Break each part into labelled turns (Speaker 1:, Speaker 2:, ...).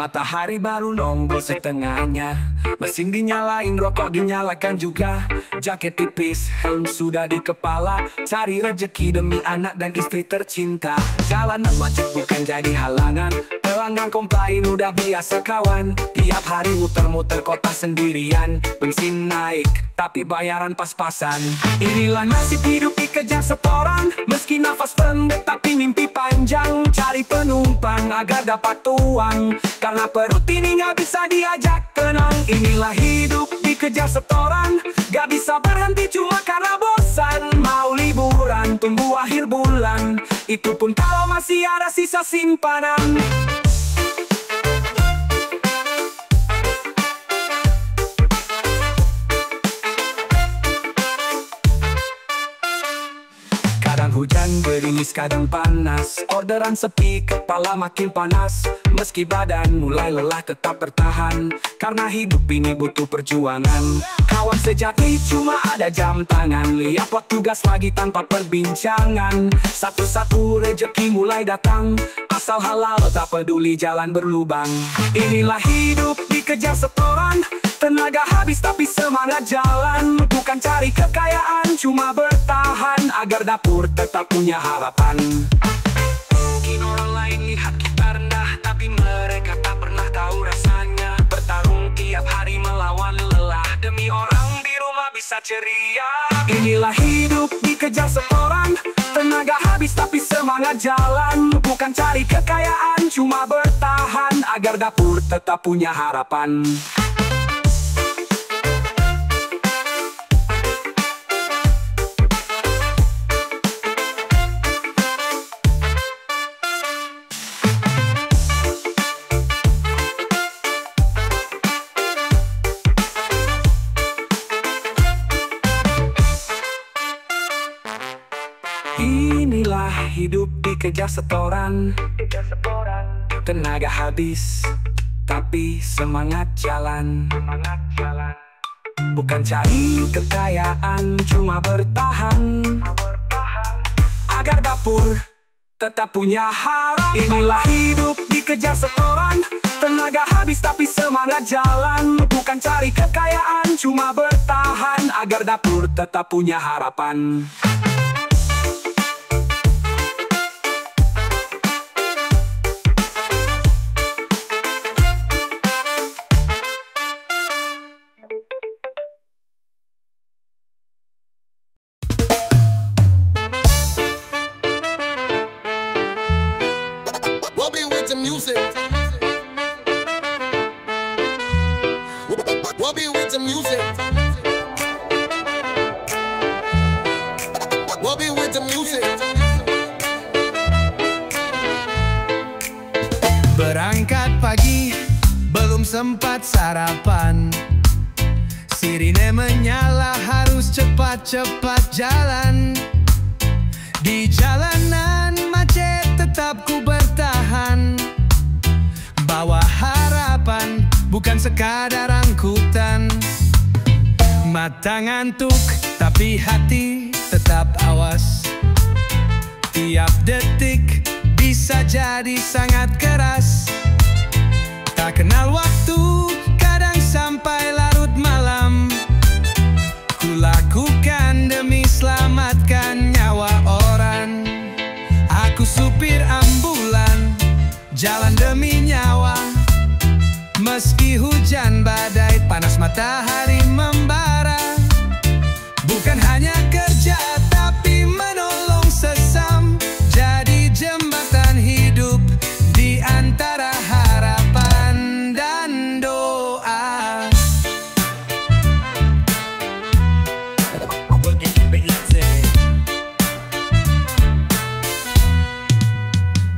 Speaker 1: Matahari baru nongol setengahnya, mesin dinyalain, rokok dinyalakan juga. Jaket tipis, helm sudah di kepala, cari rezeki demi anak dan istri tercinta. Jalanan macet bukan jadi halangan, pelanggan komplain udah biasa kawan. Tiap hari muter-muter kota sendirian, bensin naik tapi bayaran pas-pasan. Inilah nasib hidup dikejar setoran, meski nafas pendek tapi mimpi panjang. Cari penumpang agar dapat uang, karena perut ini gak bisa diajak tenang. Inilah hidup dikejar setoran, gak bisa berhenti cuma karena bosan. Mau liburan tunggu akhir bulan, itu pun kalau masih ada sisa simpanan. Kadang hujan gerimis, kadang panas, orderan sepi, kepala makin panas. Meski badan mulai lelah tetap bertahan, karena hidup ini butuh perjuangan. Kawan sejati cuma ada jam tangan, lihat waktu gas lagi tanpa perbincangan. Satu-satu rezeki mulai datang, asal halal tak peduli jalan berlubang. Inilah hidup dikejar setoran, tenaga habis tapi semangat jalan. Bukan cari kekayaan, cuma bertahan agar dapur tetap punya harapan. Mungkin orang lain lihat kita rendah, tapi mereka tak pernah tahu rasanya. Bertarung tiap hari melawan lelah, demi orang di rumah bisa ceria. Inilah hidup dikejar setoran, tenaga habis tapi semangat jalan. Bukan cari kekayaan, cuma bertahan agar dapur tetap punya harapan. Inilah hidup dikejar setoran, tenaga habis tapi semangat jalan. Bukan cari kekayaan, cuma bertahan agar dapur tetap punya harapan. Inilah hidup dikejar setoran, tenaga habis tapi semangat jalan. Bukan cari kekayaan, cuma bertahan agar dapur tetap punya harapan.
Speaker 2: Music. We'll be with the music. We'll be with the music.
Speaker 3: Berangkat pagi, belum sempat sarapan. Sirine menyala, harus cepat-cepat jalan. Di jalanan macet tetap ku bertahan, bawa harapan, bukan sekadar angkutan. Mata ngantuk, tapi hati tetap awas. Tiap detik bisa jadi sangat keras. Tak kenal waktu, kadang sampai larut malam. Ku lakukan demi selamatkan nyawa orang. Aku supir ambulan, jalan demi nyawa. Meski hujan badai, panas matahari membara. Bukan hanya kerja, tapi menolong sesam. Jadi jembatan hidup di antara harapan dan doa.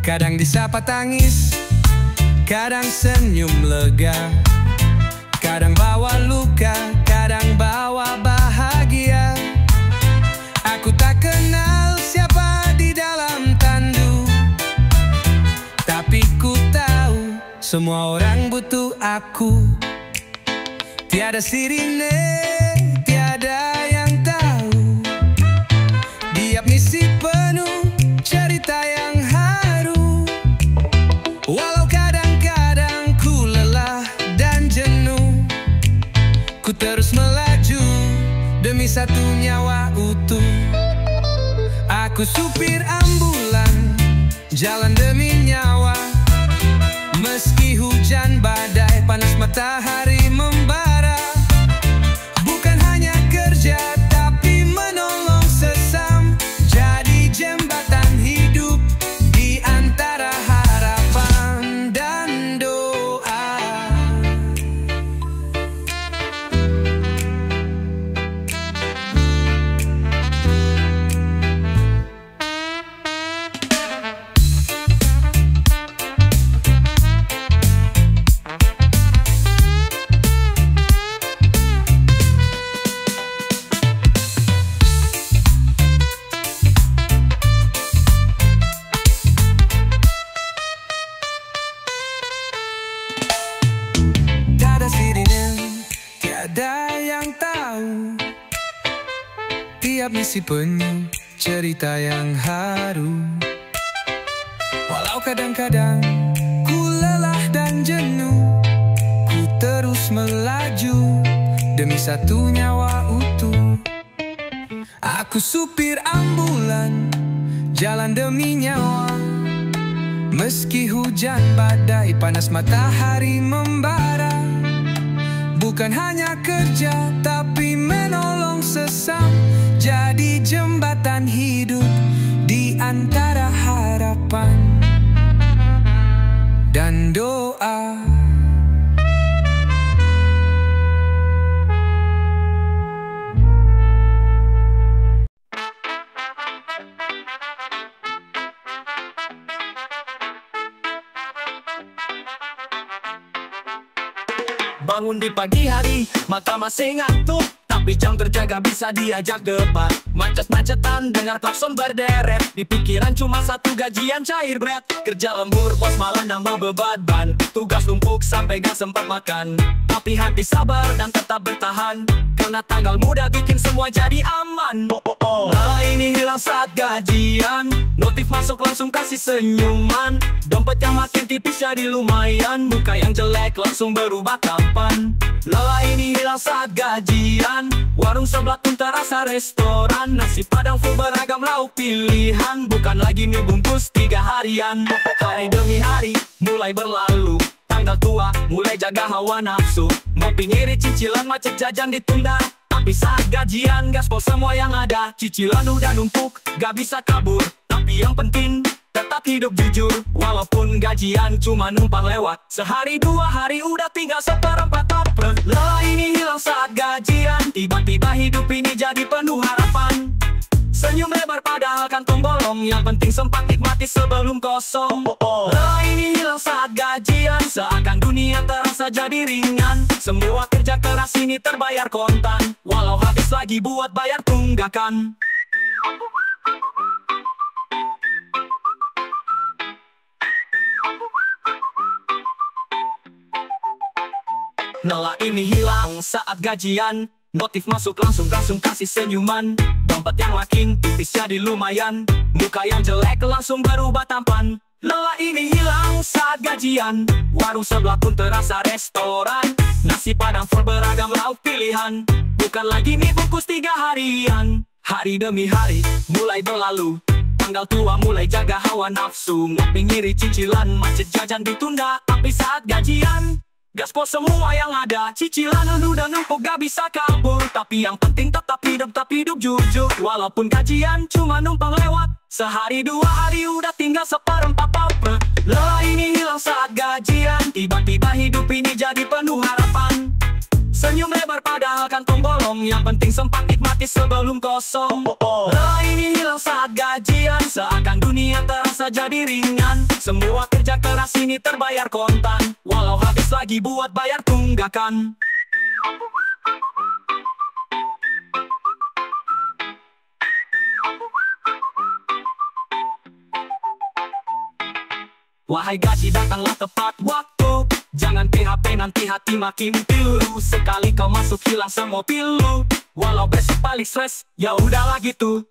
Speaker 3: Kadang disapa tangis, kadang senyum lega. Kadang bawa luka, kadang bawa bahagia. Aku tak kenal siapa di dalam tandu, tapi ku tahu semua orang butuh aku. Tiada sirine, tiada yang tahu. Tiap misi penuh cerita yang haru. Walau kadang-kadang ku satu nyawa utuh. Aku supir ambulan, jalan demi nyawa. Meski hujan badai, panas matahari membara. Bukan hanya kerja, tapi menolong sesam. Jadi jembatan hidup di antara harapan dan doa. Tiada sirine, tiada yang tahu. Tiap misi penuh cerita yang haru. Walau kadang-kadang ku lelah dan jenuh, ku terus melaju demi satu nyawa utuh. Aku supir ambulan, jalan demi nyawa. Meski hujan badai, panas matahari membara. Bukan hanya kerja, tapi menolong sesam. Jadi jembatan hidup di antara harapan dan doa.
Speaker 1: Bangun di pagi hari, mata masih ngantuk, tapi jam kerja gak bisa diajak depan. Macet-macetan, dengar klakson berderet. Di pikiran cuma satu, gajian cair berat. Kerja lembur, bos malah nambah beban. Tugas numpuk sampai gak sempat makan. Tapi hati sabar dan tetap bertahan, karena tanggal muda bikin semua jadi aman. Nah ini hilang saat gajian, notif masuk langsung kasih senyuman. Dompet yang makin tipis jadi lumayan, muka yang jelek langsung berubah tampan. Lelah ini hilang saat gajian, warung sebelah pun terasa restoran. Nasi padang full beragam lauk pilihan, bukan lagi mie bungkus 3 harian. Hari demi hari mulai berlalu, tanggal tua mulai jaga hawa nafsu. Ngopi ngiri cicilan, macet jajan ditunda. Tapi saat gajian gaspol semua yang ada. Cicilan udah numpuk, gak bisa kabur. Tapi yang penting tetap hidup jujur. Walaupun gajian cuma numpang lewat, sehari 2 hari udah tinggal seperempat April. Lelah ini hilang saat gajian, tiba-tiba hidup ini jadi penuh harapan. Senyum lebar padahal kantong bolong, yang penting sempat nikmati sebelum kosong. Lelah ini hilang saat gajian, seakan dunia terasa jadi ringan. Semua kerja keras ini terbayar kontan, walau habis lagi buat bayar tunggakan. Lelah ini hilang saat gajian, notif masuk langsung kasih senyuman. Dompet yang makin tipis jadi lumayan, muka yang jelek langsung berubah tampan. Lelah ini hilang saat gajian, warung sebelah pun terasa restoran. Nasi padang full beragam lauk pilihan, bukan lagi mie bungkus 3 harian. Hari demi hari mulai berlalu, tanggal tua mulai jaga hawa nafsu. Ngopi ngiri cicilan, macet jajan ditunda. Tapi saat gajian gaspol semua yang ada. Cicilan udah numpuk gak bisa kabur, tapi yang penting tetap hidup jujur. Walaupun gajian cuma numpang lewat, sehari 2 hari udah tinggal seperempat April. Lelah ini hilang saat gajian, tiba-tiba hidup ini jadi penuh harapan. Senyum lebar padahal kantong bolong, yang penting sempat nikmati sebelum kosong. Lelah ini hilang saat gajian, seakan dunia terasa jadi ringan. Semua kerja keras ini terbayar kontan, walau habis lagi buat bayar tunggakan. Wahai gaji datanglah tepat waktu, jangan PHP nanti hati makin pilu. Sekali kau masuk hilang semua pilu, walau besok paling stres, ya udahlah gitu.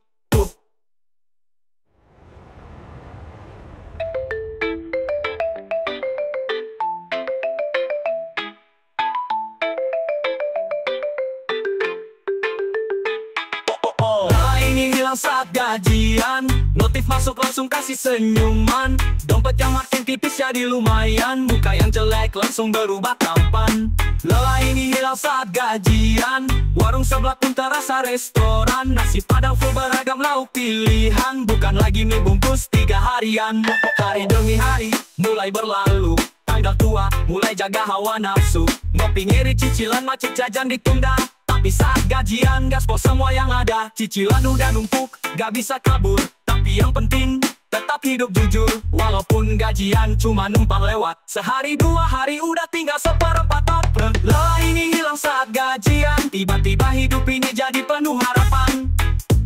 Speaker 1: gajian, notif masuk langsung kasih senyuman. Dompet yang makin tipis jadi lumayan, muka yang jelek langsung berubah tampan. Lelah ini hilang saat gajian, warung sebelah pun terasa restoran. Nasi padang full beragam lauk pilihan, bukan lagi mie bungkus 3 harian. Hari demi hari mulai berlalu, tanggal tua mulai jaga hawa nafsu. Ngopi ngiri cicilan macet jajan ditunda, tapi saat gajian gaspol semua yang ada. Cicilan udah numpuk, gak bisa kabur, tapi yang penting tetap hidup jujur. Walaupun gajian cuma numpang lewat, sehari 2 hari udah tinggal seperempat apel. Lelah ini hilang saat gajian, tiba-tiba hidup ini jadi penuh harapan.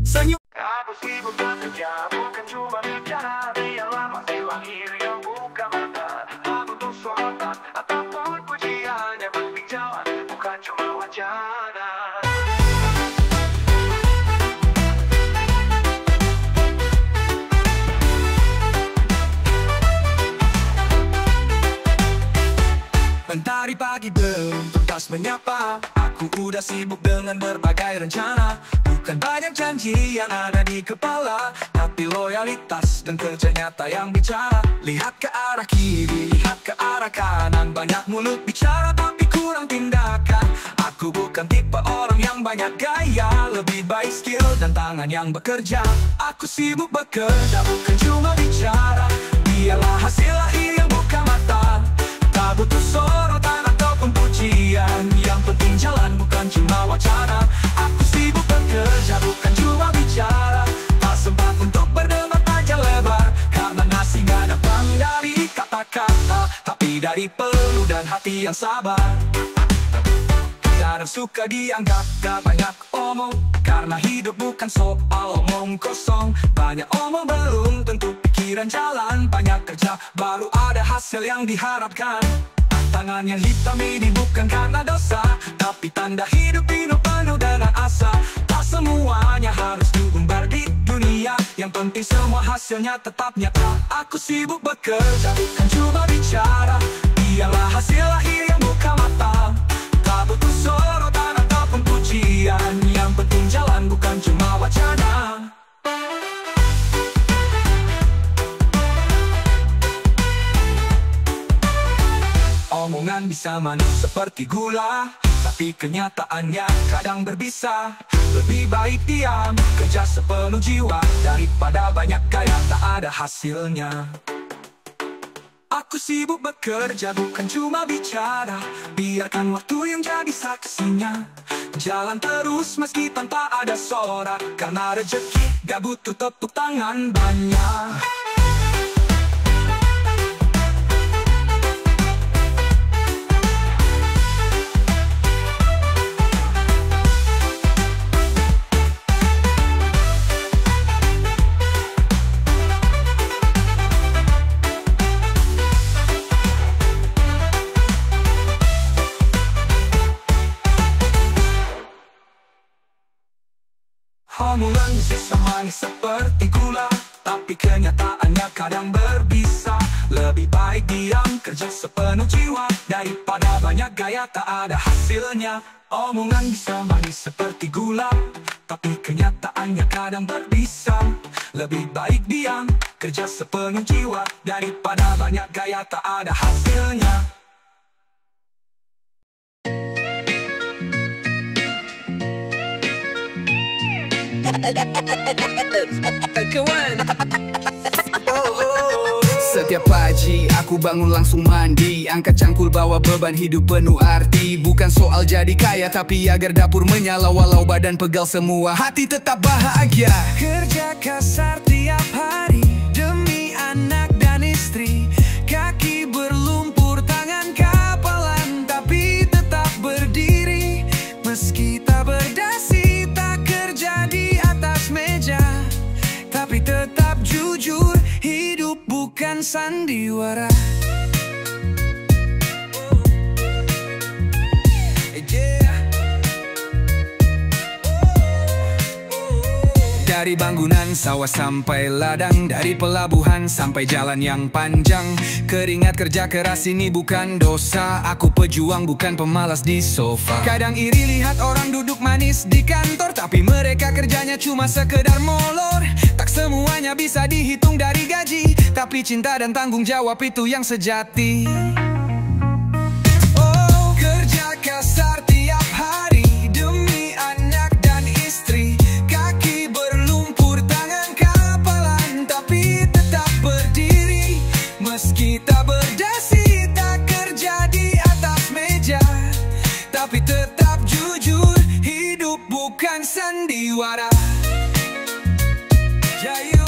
Speaker 1: Senyum.
Speaker 4: Aku sibuk bekerja, bukan cuma bicara. Biarlah masih lahir yang buka mata. Aku butuh sorotan ataupun pujian, yang penting jalan, bukan cuma wacana.
Speaker 1: Mentari pagi belum tuntas menyapa, aku udah sibuk dengan berbagai rencana. Bukan banyak janji yang ada di kepala, tapi loyalitas dan kerja nyata yang bicara. Lihat ke arah kiri, lihat ke arah kanan, banyak mulut bicara tapi kurang tindakan. Aku bukan tipe orang yang banyak gaya, lebih baik skill dan tangan yang bekerja. Aku sibuk bekerja, bukan cuma bicara. Biarlah hasil lahir yang buka mata. Tak butuh sorotan ataupun pujian, yang penting jalan bukan cuma wacana. Aku sibuk bekerja, bukan cuma bicara. Tak sempat untuk berdebat panjang lebar, karena nasi gak datang dari kata-kata, tapi dari peluh dan hati yang sabar. Jarang suka dianggap gak banyak omong, karena hidup bukan soal omong kosong. Banyak omong belum tentu pikiran jalan, banyak kerja baru ada hasil yang diharapkan. Tangan yang hitam ini bukan karena dosa, tapi tanda hidup penuh dengan asa. Tak semuanya harus diumbar di dunia, yang penting semua hasilnya tetap nyata. Aku sibuk bekerja, bukan cuma bicara. Biarlah hasil lahir yang buka mata. Tak butuh sorotan ataupun pujian, yang penting jalan bukan cuma wacana. Omongan bisa manis seperti gula, tapi kenyataannya kadang berbisa. Lebih baik diam, kerja sepenuh jiwa, daripada banyak gaya tak ada hasilnya. Aku sibuk bekerja, bukan cuma bicara. Biarkan waktu yang jadi saksinya. Jalan terus meski tanpa ada sorak, karena rezeki gak butuh tepuk tangan banyak. Omongan bisa manis seperti gula, tapi kenyataannya kadang berbisa. Lebih baik diam, kerja sepenuh jiwa, daripada banyak gaya tak ada hasilnya. Omongan bisa manis seperti gula, tapi kenyataannya kadang berbisa. Lebih baik diam, kerja sepenuh jiwa, daripada banyak gaya tak ada hasilnya.
Speaker 3: Setiap pagi aku bangun langsung mandi, angkat cangkul bawa beban hidup penuh arti. Bukan soal jadi kaya, tapi agar dapur menyala. Walau badan pegal semua, hati tetap bahagia. Kerja kasar tiap hari demi anak dan istri. Kaki berlumpur, tangan kapalan, tapi tetap berdiri. Meski tak berdasi, tak kerja di atas meja, tapi tetap jujur. Hidup bukan sandiwara. Dari bangunan sawah sampai ladang, dari pelabuhan sampai jalan yang panjang. Keringat kerja keras ini bukan dosa. Aku pejuang bukan pemalas di sofa. Kadang iri lihat orang duduk manis di kantor, tapi mereka kerjanya cuma sekedar molor. hanya bisa dihitung dari gaji, tapi cinta dan tanggung jawab itu yang sejati. Oh, kerja kasar tiap hari demi anak dan istri, kaki berlumpur, tangan kapalan, tapi tetap berdiri. Meski tak berdasi, tak kerja di atas meja, tapi tetap jujur, hidup bukan sandiwara. Yeah, yeah.